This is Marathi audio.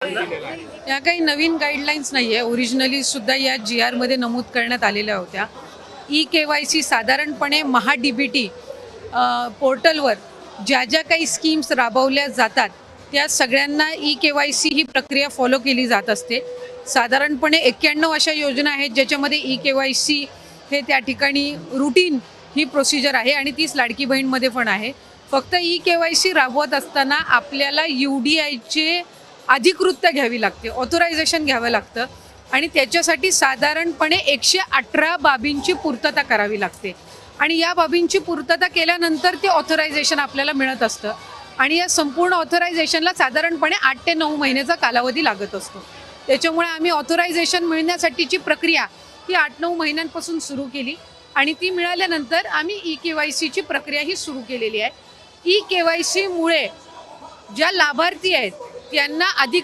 या काही नवीन गाईडलाईन्स नाही आहे. ओरिजिनली सुद्धा या GR मध्ये नमूद करण्यात आलेल्या होत्या. KYC साधारणपणे महा-DBT पोर्टलवर ज्या ज्या काही स्कीम्स राबवल्या जातात त्या सगळ्यांना KYC ही प्रक्रिया फॉलो केली जात असते. साधारणपणे 91 अशा योजना आहेत ज्याच्यामध्ये KYC हे त्या ठिकाणी रुटीन ही प्रोसिजर आहे आणि तीच लाडकी बहीणमध्ये पण आहे. फक्त KYC राबवत असताना आपल्याला UDIचे अधिकृतता घ्यावी लागते, ऑथोरायझेशन घ्यावं लागतं आणि त्याच्यासाठी साधारणपणे 118 बाबींची पूर्तता करावी लागते आणि या बाबींची पूर्तता केल्यानंतर ते ऑथोरायझेशन आपल्याला मिळत असतं आणि या संपूर्ण ऑथोरायझेशनला साधारणपणे 8 ते 9 महिन्याचा कालावधी लागत असतो. त्याच्यामुळे आम्ही ऑथोरायझेशन मिळण्यासाठीची प्रक्रिया ही 8-9 महिन्यांपासून सुरू केली आणि ती मिळाल्यानंतर आम्ही KYCची प्रक्रिया ही सुरू केलेली आहे. KYC मुळे ज्या लाभार्थी आहेत त्यांना अधिक